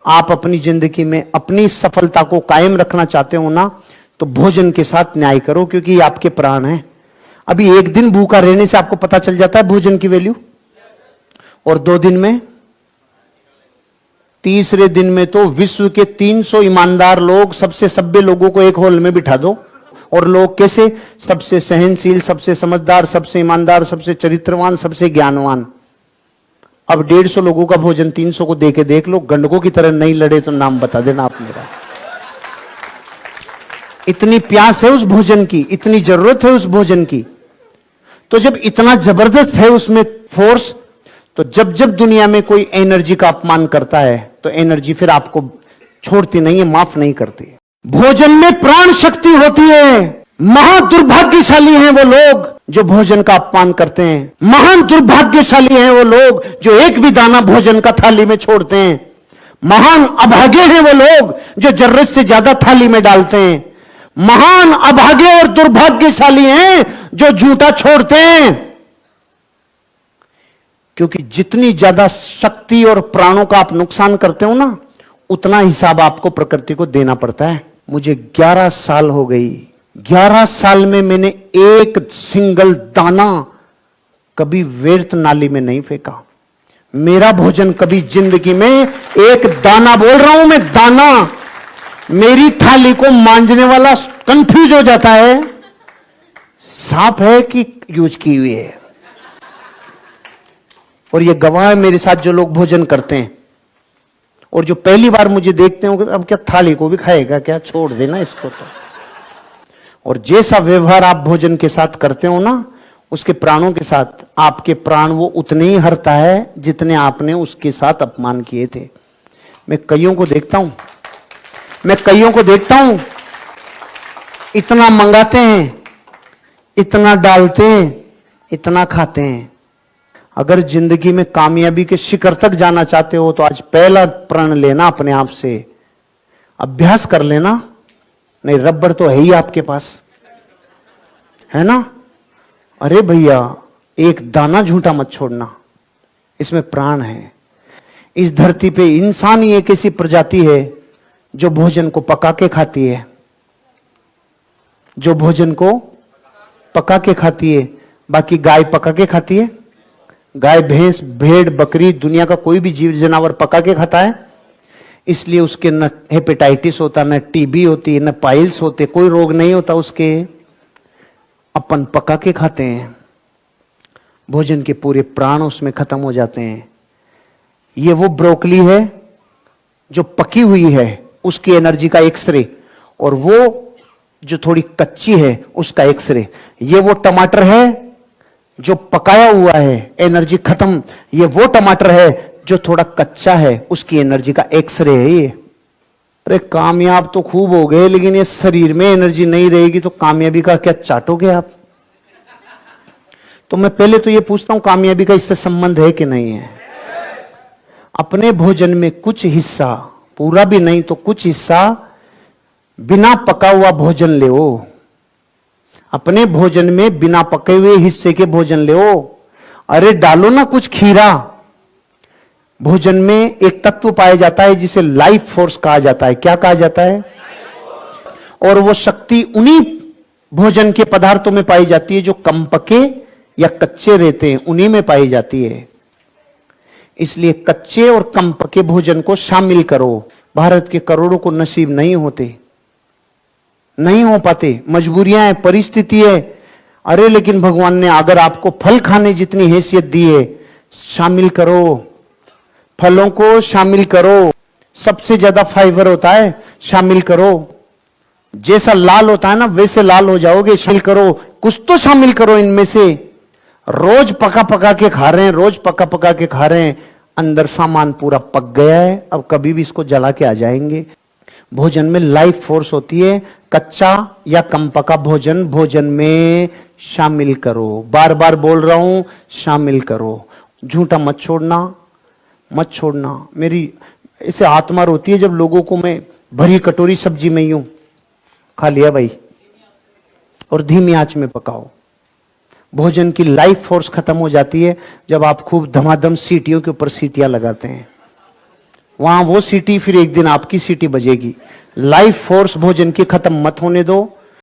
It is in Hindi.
आप अपनी जिंदगी में अपनी सफलता को कायम रखना चाहते हो ना, तो भोजन के साथ न्याय करो, क्योंकि ये आपके प्राण हैं। अभी एक दिन भूखा रहने से आपको पता चल जाता है भोजन की वैल्यू, और 2 दिन में, तीसरे दिन में तो विश्व के 300 ईमानदार लोग, सबसे सभ्य लोगों को एक हॉल में बिठा दो, और लोग कैसे? सबसे सहनशील, सबसे समझदार, सबसे ईमानदार, सबसे चरित्रवान, सबसे ज्ञानवान। अब 150 लोगों का भोजन 300 को देके देख लो, गंडकों की तरह नहीं लड़े तो नाम बता देना आप मेरा। इतनी प्यास है उस भोजन की, इतनी जरूरत है उस भोजन की। तो जब इतना जबरदस्त है उसमें फोर्स, तो जब जब दुनिया में कोई एनर्जी का अपमान करता है तो एनर्जी फिर आपको छोड़ती नहीं है, माफ नहीं करती। भोजन में प्राण शक्ति होती है। महादुर्भाग्यशाली हैं वो लोग जो भोजन का अपमान करते हैं। महान दुर्भाग्यशाली हैं वो लोग जो एक भी दाना भोजन का थाली में छोड़ते हैं। महान अभागे हैं वो लोग जो जरूरत से ज्यादा थाली में डालते हैं। महान अभागे और दुर्भाग्यशाली हैं जो झूठा छोड़ते हैं। क्योंकि जितनी ज्यादा शक्ति और प्राणों का आप नुकसान करते हो ना, उतना हिसाब आपको प्रकृति को देना पड़ता है। मुझे 11 साल हो गई, 11 साल में मैंने एक सिंगल दाना कभी व्यर्थ नाली में नहीं फेंका। मेरा भोजन कभी जिंदगी में एक दाना, बोल रहा हूं मैं, दाना, मेरी थाली को मांजने वाला कंफ्यूज हो जाता है साफ है कि यूज की हुई है। और ये गवाह है मेरे साथ जो लोग भोजन करते हैं, और जो पहली बार मुझे देखते हो, अब क्या थाली को भी खाएगा क्या, छोड़ देना इसको तो। और जैसा व्यवहार आप भोजन के साथ करते हो ना, उसके प्राणों के साथ, आपके प्राण वो उतने ही हरता है जितने आपने उसके साथ अपमान किए थे। मैं कईयों को देखता हूं, इतना मंगाते हैं, इतना डालते हैं, इतना खाते हैं। अगर जिंदगी में कामयाबी के शिखर तक जाना चाहते हो तो आज पहला प्रण लेना अपने आप से, अभ्यास कर लेना। नहीं, रबर तो है ही आपके पास, है ना? अरे भैया, एक दाना झूठा मत छोड़ना, इसमें प्राण है। इस धरती पे इंसान ही एक ऐसी प्रजाति है जो भोजन को पका के खाती है, जो भोजन को पका के खाती है। बाकी गाय पका के खाती है? गाय, भैंस, भेड़, बकरी, दुनिया का कोई भी जीव जानवर पका के खाता है। इसलिए उसके न हेपेटाइटिस होता, न टीबी होती, न पाइल्स होते, कोई रोग नहीं होता उसके। अपन पका के खाते हैं, भोजन के पूरे प्राण उसमें खत्म हो जाते हैं। ये वो ब्रोकली है जो पकी हुई है, उसकी एनर्जी का एक्सरे, और वो जो थोड़ी कच्ची है उसका एक्सरे। ये वो टमाटर है जो पकाया हुआ है, एनर्जी खत्म। ये वो टमाटर है जो थोड़ा कच्चा है, उसकी एनर्जी का एक्सरे है ये। अरे कामयाब तो खूब हो गए, लेकिन ये शरीर में एनर्जी नहीं रहेगी तो कामयाबी का क्या चाटोगे आप? तो मैं पहले तो ये पूछता हूं, कामयाबी का इससे संबंध है कि नहीं है? अपने भोजन में कुछ हिस्सा, पूरा भी नहीं तो कुछ हिस्सा बिना पका हुआ भोजन ले। अपने भोजन में बिना पके हुए हिस्से के भोजन ले। अरे डालो ना कुछ खीरा। भोजन में एक तत्व पाया जाता है जिसे लाइफ फोर्स कहा जाता है। क्या कहा जाता है? और वो शक्ति उन्हीं भोजन के पदार्थों में पाई जाती है जो कम पके या कच्चे रहते हैं, उन्हीं में पाई जाती है। इसलिए कच्चे और कम पके भोजन को शामिल करो। भारत के करोड़ों को नसीब नहीं होते, नहीं हो पाते, मजबूरियां हैं, परिस्थिति है। अरे लेकिन भगवान ने अगर आपको फल खाने जितनी हैसियत दी है, शामिल करो, फलों को शामिल करो। सबसे ज्यादा फाइबर होता है, शामिल करो। जैसा लाल होता है ना वैसे लाल हो जाओगे, शामिल करो, कुछ तो शामिल करो इनमें से। रोज पका पका के खा रहे हैं, रोज पका पका के खा रहे हैं, अंदर सामान पूरा पक गया है, अब कभी भी इसको जला के आ जाएंगे। भोजन में लाइफ फोर्स होती है। कच्चा या कम पका भोजन भोजन में शामिल करो। बार बार बोल रहा हूं, शामिल करो। झूठा मत छोड़ना, मत छोड़ना। मेरी ऐसे आत्मा रोती है जब लोगों को मैं भरी कटोरी सब्जी में यूं खा लिया भाई, और धीमी आंच में पकाओ। भोजन की लाइफ फोर्स खत्म हो जाती है जब आप खूब धमाधम सीटियों के ऊपर सीटियां लगाते हैं। वहां वो सीटी फिर एक दिन आपकी सीटी बजेगी। लाइफ फोर्स भोजन की खत्म मत होने दो।